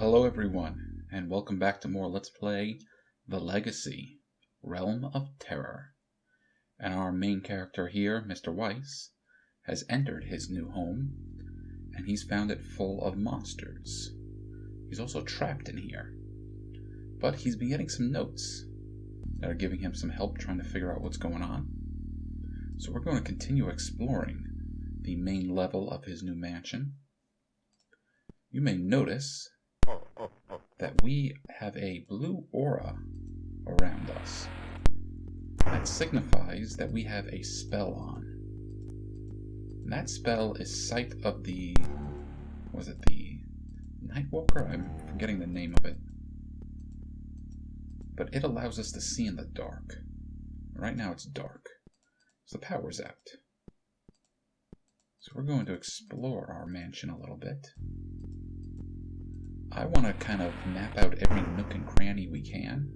Hello everyone, and welcome back to more Let's Play The Legacy, Realm of Terror. And our main character here, Mr. Weiss, has entered his new home, and he's found it full of monsters. He's also trapped in here, but he's been getting some notes that are giving him some help trying to figure out what's going on. So we're going to continue exploring the main level of his new mansion. You may notice that we have a blue aura around us. That signifies that we have a spell on. And that spell is Sight of the... was it the Nightwalker? I'm forgetting the name of it. But it allows us to see in the dark. Right now it's dark, so the power's out. So we're going to explore our mansion a little bit. I want to kind of map out every nook and cranny we can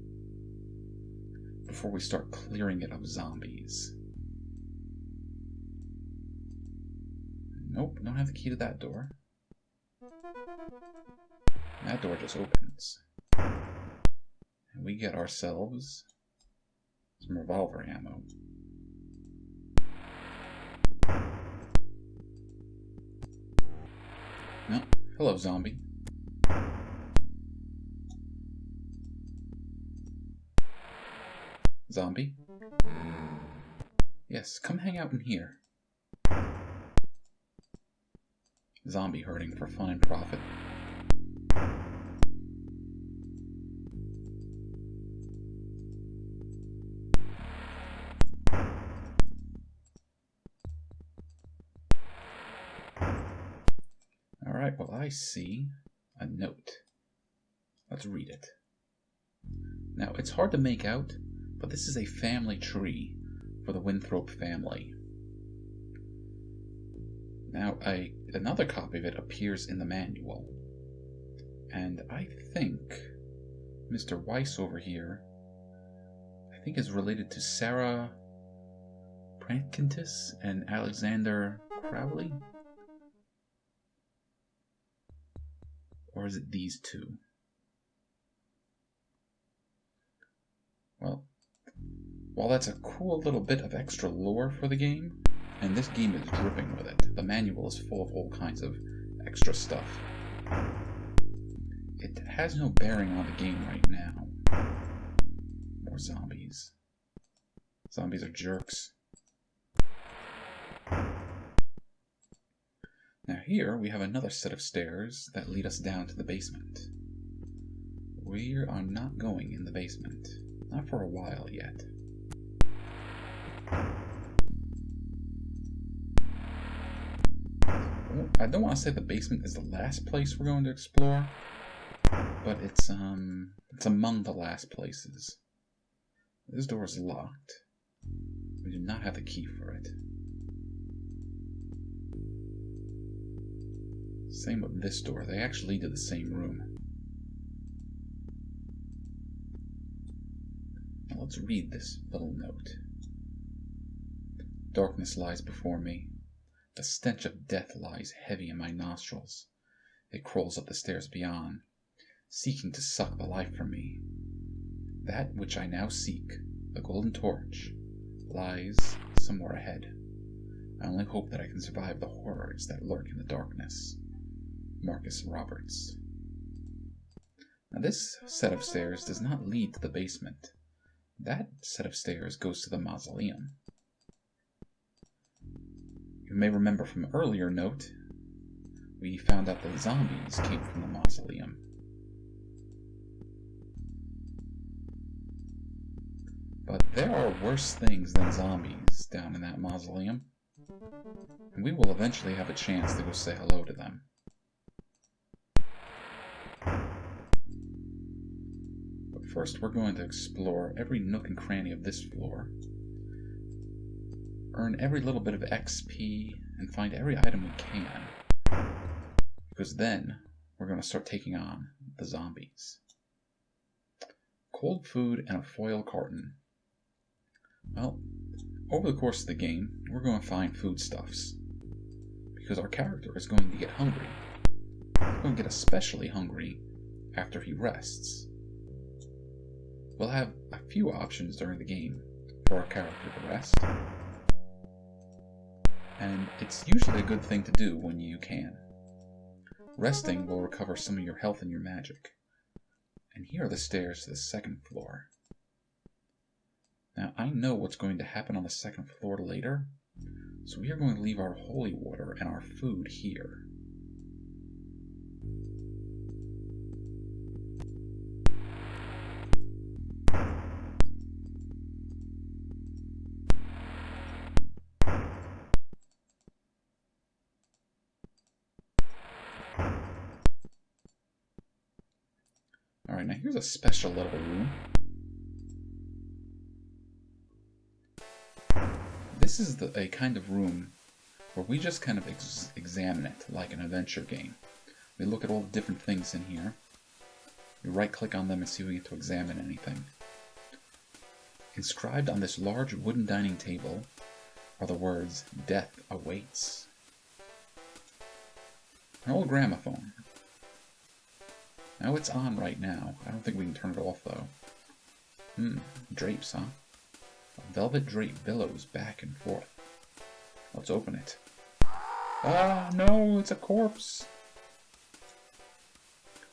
before we start clearing it of zombies. Nope, don't have the key to that door. That door just opens. And we get ourselves some revolver ammo. No, hello zombie. Zombie? Yes, come hang out in here. Zombie hurting for fun and profit. Alright, well I see a note. Let's read it. Now, it's hard to make out, but this is a family tree for the Winthrop family. Now, another copy of it appears in the manual. And I think Mr. Weiss over here, I think is related to Sarah Prankintis and Alexander Crowley? Or is it these two? Well, while that's a cool little bit of extra lore for the game, and this game is dripping with it, the manual is full of all kinds of extra stuff. It has no bearing on the game right now. More zombies. Zombies are jerks. Now here we have another set of stairs that lead us down to the basement. We are not going in the basement. Not for a while yet. I don't want to say the basement is the last place we're going to explore, but it's among the last places. This door is locked. We do not have the key for it. Same with this door. They actually lead to the same room. Now let's read this little note. Darkness lies before me. The stench of death lies heavy in my nostrils. It crawls up the stairs beyond, seeking to suck the life from me. That which I now seek, the golden torch, lies somewhere ahead. I only hope that I can survive the horrors that lurk in the darkness. Marcus Roberts. Now this set of stairs does not lead to the basement. That set of stairs goes to the mausoleum. You may remember from an earlier note, we found out that the zombies came from the mausoleum. But there are worse things than zombies down in that mausoleum, and we will eventually have a chance to go say hello to them. But first we're going to explore every nook and cranny of this floor, earn every little bit of XP, and find every item we can. Because then, we're going to start taking on the zombies. Cold food and a foil carton. Well, over the course of the game, we're going to find foodstuffs. Because our character is going to get hungry. We're going to get especially hungry after he rests. We'll have a few options during the game for our character to rest, and it's usually a good thing to do when you can. Resting will recover some of your health and your magic. And here are the stairs to the second floor. Now, I know what's going to happen on the second floor later, so we are going to leave our holy water and our food here. Alright, now here's a special little room. This is a kind of room where we just kind of examine it like an adventure game. We look at all the different things in here. We right-click on them and see if we get to examine anything. Inscribed on this large wooden dining table are the words, "Death awaits." An old gramophone. Now it's on right now. I don't think we can turn it off though. Drapes, huh? A velvet drape billows back and forth. Let's open it. Ah, no, it's a corpse!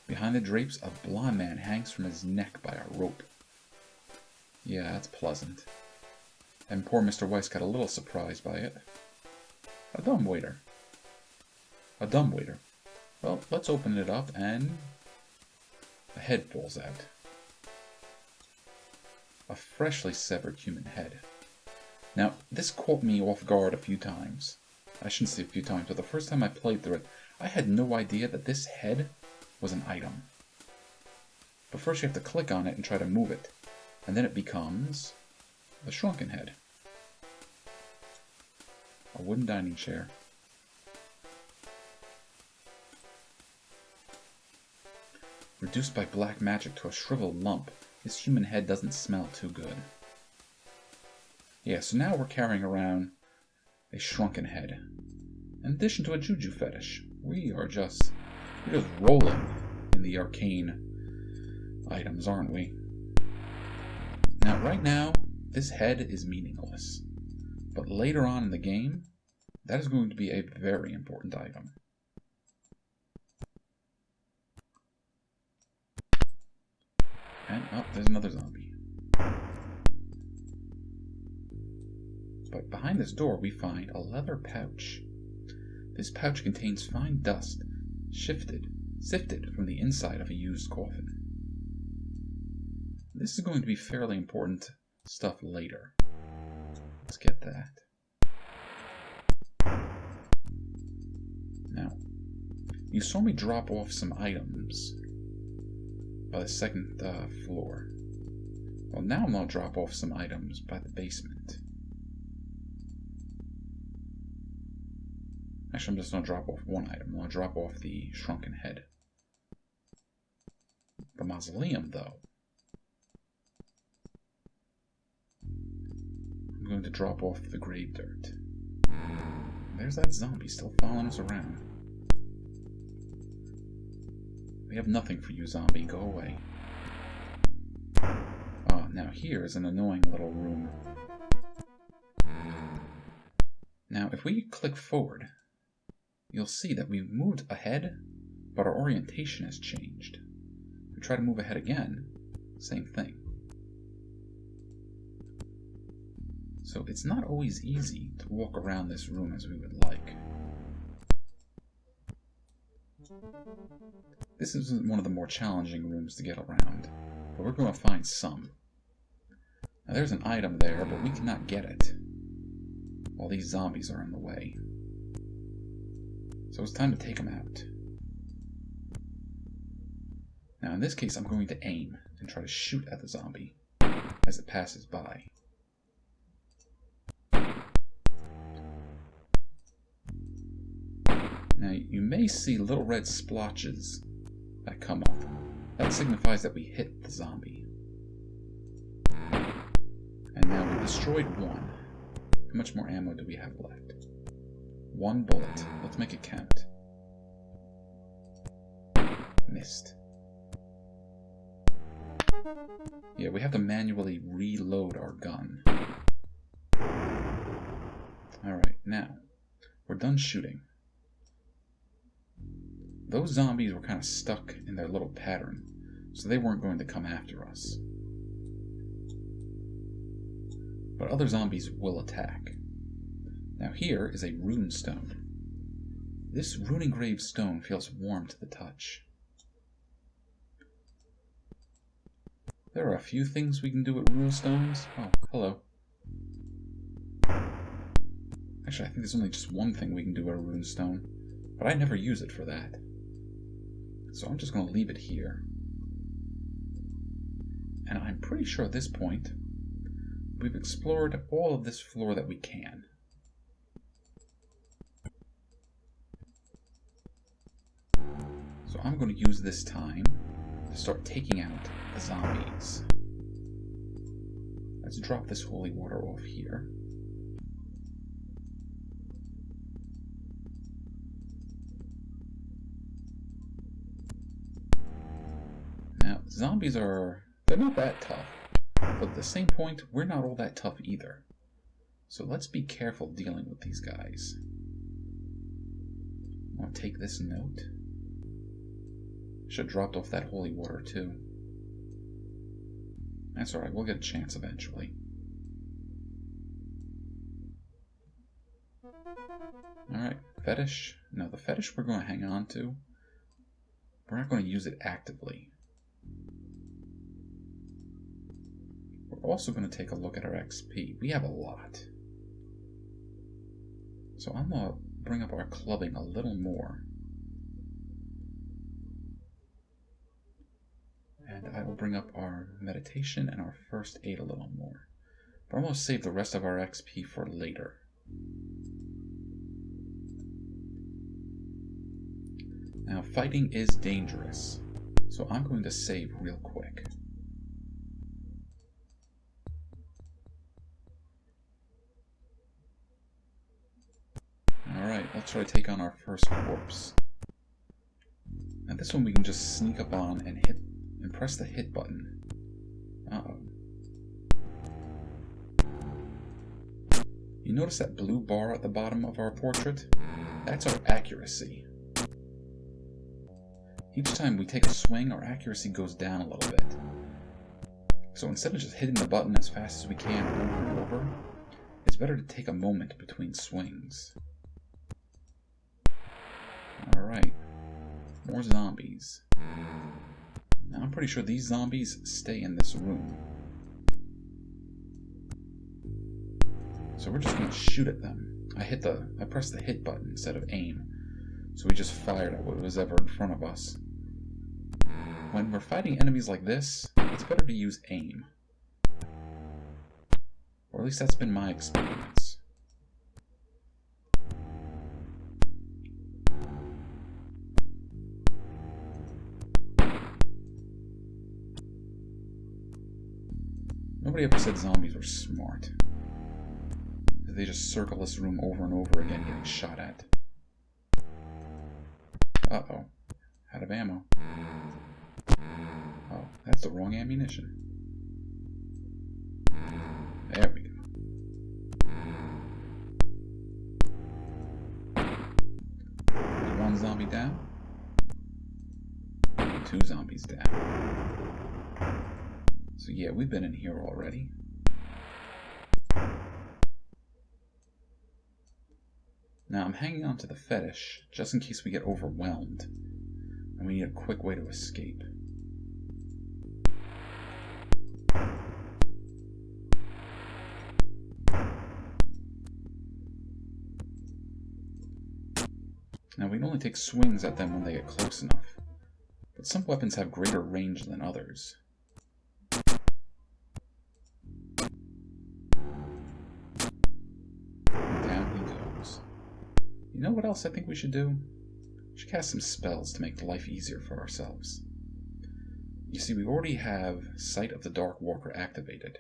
Behind the drapes, a blond man hangs from his neck by a rope. Yeah, that's pleasant. And poor Mr. Weiss got a little surprised by it. A dumbwaiter. A dumbwaiter. Well, let's open it up and... a head falls out. A freshly severed human head. Now, this caught me off guard a few times. I shouldn't say a few times, but the first time I played through it, I had no idea that this head was an item. But first you have to click on it and try to move it, and then it becomes a shrunken head. A wooden dining chair. Reduced by black magic to a shriveled lump, this human head doesn't smell too good. Yeah, so now we're carrying around a shrunken head. In addition to a juju fetish, we're just rolling in the arcane items, aren't we? Now, right now, this head is meaningless. But later on in the game, that is going to be a very important item. And, oh, there's another zombie. But behind this door, we find a leather pouch. This pouch contains fine dust, sifted from the inside of a used coffin. This is going to be fairly important stuff later. Let's get that. Now, you saw me drop off some items by the second floor. Well, now I'm going to drop off some items by the basement. Actually, I'm just going to drop off one item. I'm going to drop off the shrunken head. The mausoleum, though. I'm going to drop off the grave dirt. There's that zombie still following us around. We have nothing for you, zombie. Go away. Now here is an annoying little room. Now, if we click forward, you'll see that we've moved ahead, but our orientation has changed. If we try to move ahead again, same thing. So it's not always easy to walk around this room as we would like. This is one of the more challenging rooms to get around, but we're going to find some. Now there's an item there, but we cannot get it while these zombies are in the way. So it's time to take them out. Now in this case, I'm going to aim and try to shoot at the zombie as it passes by. Now you may see little red splotches that come up. That signifies that we hit the zombie. And now we destroyed one. How much more ammo do we have left? One bullet. Let's make it count. Missed. Yeah, we have to manually reload our gun. Alright, now, we're done shooting. Those zombies were kind of stuck in their little pattern, so they weren't going to come after us. But other zombies will attack. Now here is a rune stone. This rune engraved stone feels warm to the touch. There are a few things we can do with rune stones. Oh, hello. Actually, I think there's only just one thing we can do with a rune stone, but I never use it for that. So I'm just going to leave it here. And I'm pretty sure at this point, we've explored all of this floor that we can. So I'm going to use this time to start taking out the zombies. Let's drop this holy water off here. Now, zombies they're not that tough, but at the same point, we're not all that tough either. So let's be careful dealing with these guys. I'll take this note. Should have dropped off that holy water too. That's alright, we'll get a chance eventually. Alright, fetish. No, the fetish we're going to hang on to. We're not going to use it actively. We're also going to take a look at our XP. We have a lot. So I'm going to bring up our clubbing a little more. And I will bring up our meditation and our first aid a little more. But I'm going to save the rest of our XP for later. Now, fighting is dangerous, so I'm going to save real quick. Alright, let's try to take on our first corpse. Now this one we can just sneak up on and hit and press the hit button. Uh-oh. You notice that blue bar at the bottom of our portrait? That's our accuracy. Each time we take a swing, our accuracy goes down a little bit. So instead of just hitting the button as fast as we can over and over, it's better to take a moment between swings. Alright, more zombies. Now I'm pretty sure these zombies stay in this room. So we're just going to shoot at them. I pressed the hit button instead of aim. So we just fired at what was ever in front of us. When we're fighting enemies like this, it's better to use aim. Or at least that's been my experience. Nobody ever said zombies were smart. They just circle this room over and over again getting shot at. Uh-oh. Out of ammo. Oh, that's the wrong ammunition. There we go. There's one zombie down. 2 zombies down. So yeah, we've been in here already. Now I'm hanging on to the fetish, just in case we get overwhelmed, and we need a quick way to escape. Now we can only take swings at them when they get close enough, but some weapons have greater range than others. You know what else I think we should do? We should cast some spells to make life easier for ourselves. You see, we already have Sight of the Dark Walker activated.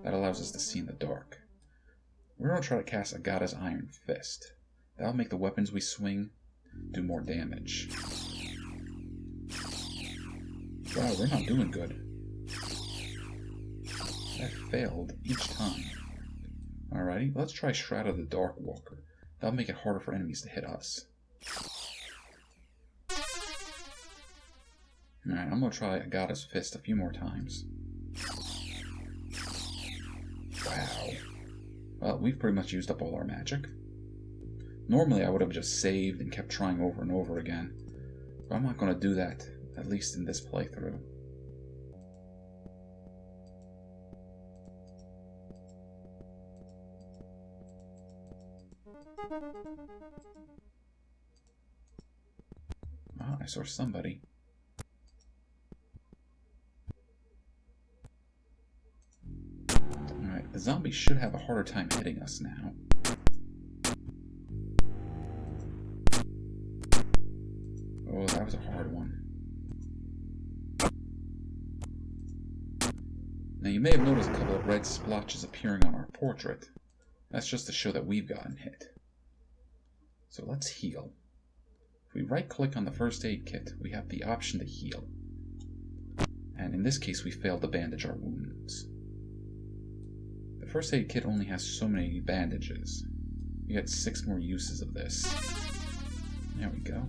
That allows us to see in the dark. We're going to try to cast a Goddess Iron Fist. That'll make the weapons we swing do more damage. Wow, we're not doing good. That failed each time. Alrighty, let's try Shroud of the Dark Walker. That'll make it harder for enemies to hit us. Alright, I'm gonna try a Goddess Fist a few more times. Wow. Well, we've pretty much used up all our magic. Normally I would have just saved and kept trying over and over again. But I'm not gonna do that, at least in this playthrough. Oh, I saw somebody. Alright, the zombies should have a harder time hitting us now. Oh, that was a hard one. Now you may have noticed a couple of red splotches appearing on our portrait. That's just to show that we've gotten hit. So let's heal. If we right-click on the first aid kit, we have the option to heal. And in this case, we failed to bandage our wounds. The first aid kit only has so many bandages. We got 6 more uses of this. There we go.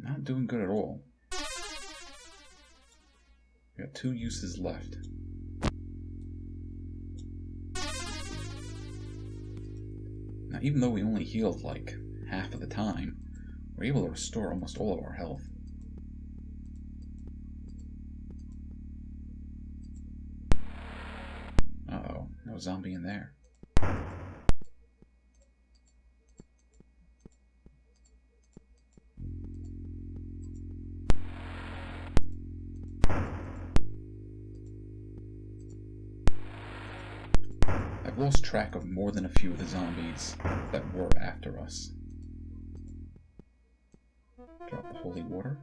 Not doing good at all. We got 2 uses left. Now, even though we only healed like half of the time, we're able to restore almost all of our health. Uh-oh, no zombie in there. I've lost track of more than a few of the zombies that were after us. Drop the holy water.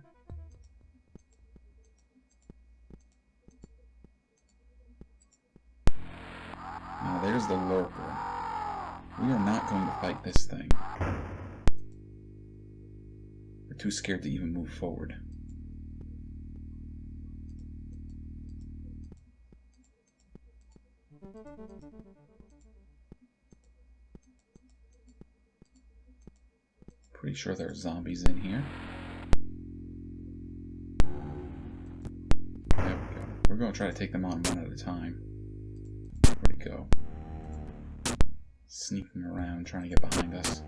Now there's the lurker. We are not going to fight this thing. We're too scared to even move forward. Pretty sure there are zombies in here. There we go. We're going to try to take them on one at a time. Where'd he go? Sneaking around, trying to get behind us.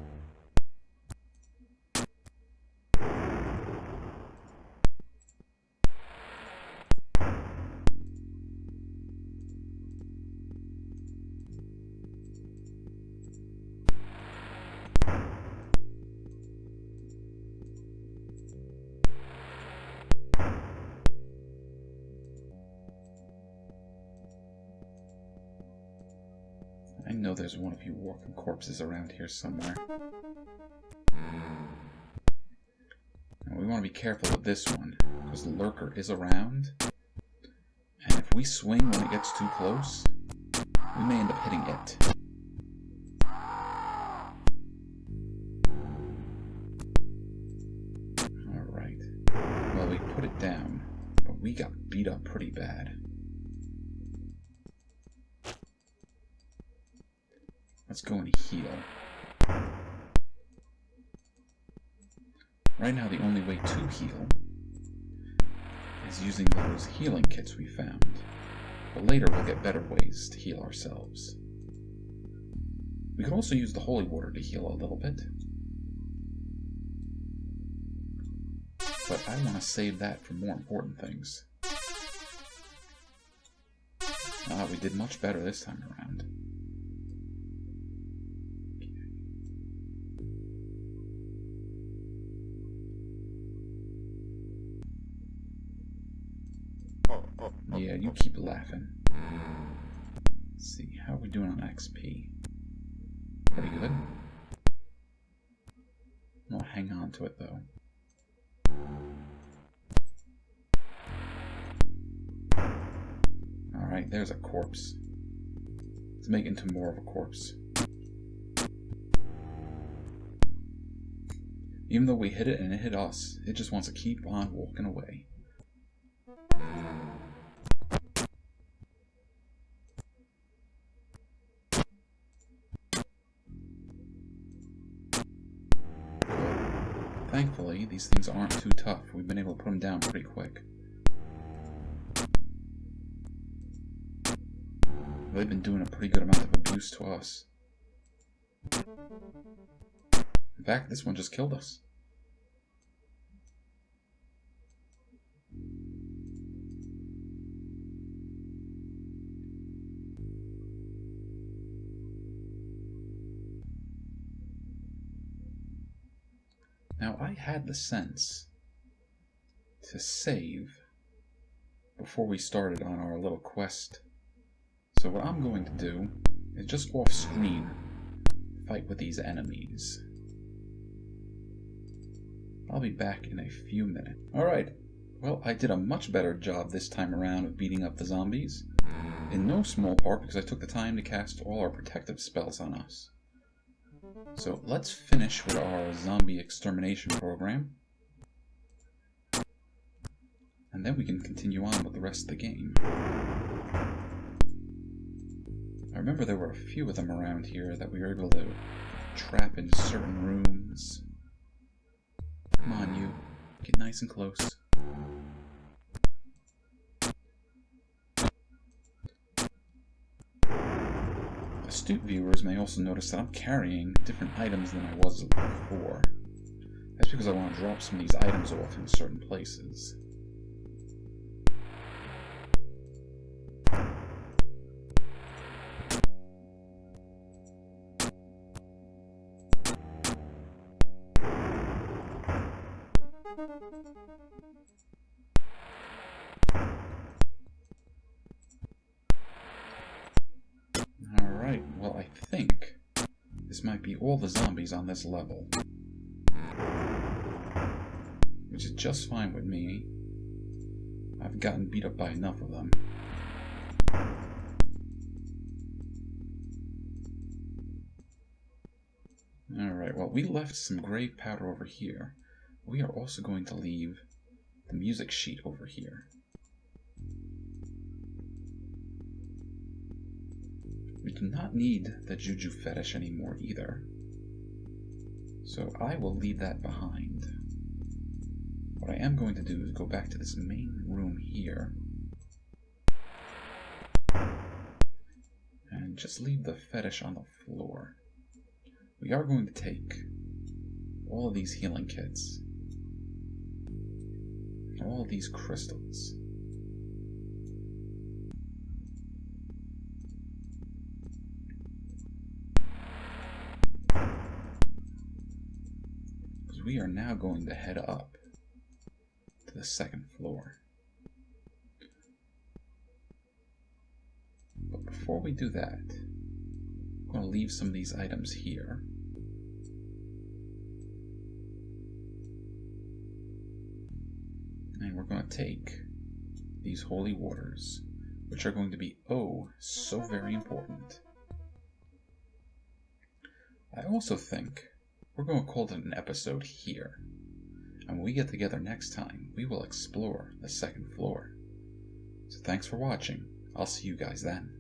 I know there's one of you walking corpses around here somewhere. Now we want to be careful with this one, because the lurker is around. And if we swing when it gets too close, we may end up hitting it. Alright. Well, we put it down, but we got beat up pretty bad. Let's go and heal. Right now, the only way to heal is using those healing kits we found. But later, we'll get better ways to heal ourselves. We could also use the holy water to heal a little bit. But I want to save that for more important things. We did much better this time around. Yeah, you keep laughing. Let's see, how are we doing on XP? Pretty good. I'll hang on to it though. Alright, there's a corpse. Let's make it into more of a corpse. Even though we hit it and it hit us, it just wants to keep on walking away. Thankfully, these things aren't too tough. We've been able to put them down pretty quick. They've been doing a pretty good amount of abuse to us. In fact, this one just killed us. Now, I had the sense to save before we started on our little quest. So what I'm going to do is just off screen fight with these enemies. I'll be back in a few minutes. Alright, well, I did a much better job this time around of beating up the zombies. In no small part because I took the time to cast all our protective spells on us. So let's finish with our zombie extermination program. And then we can continue on with the rest of the game. I remember there were a few of them around here that we were able to trap in certain rooms. Come on, you. Get nice and close. Astute viewers may also notice that I'm carrying different items than I was before. That's because I want to drop some of these items off in certain places. Alright, well I think this might be all the zombies on this level. Which is just fine with me. I've gotten beat up by enough of them. Alright, well we left some grave powder over here. We are also going to leave the music sheet over here. We do not need the juju fetish anymore either. So I will leave that behind. What I am going to do is go back to this main room here. And just leave the fetish on the floor. We are going to take all of these healing kits. All of these crystals. Because we are now going to head up to the second floor. But before we do that, I'm going to leave some of these items here. And we're going to take these holy waters, which are going to be oh so very important. I also think we're going to call it an episode here. And when we get together next time, we will explore the second floor. So thanks for watching. I'll see you guys then.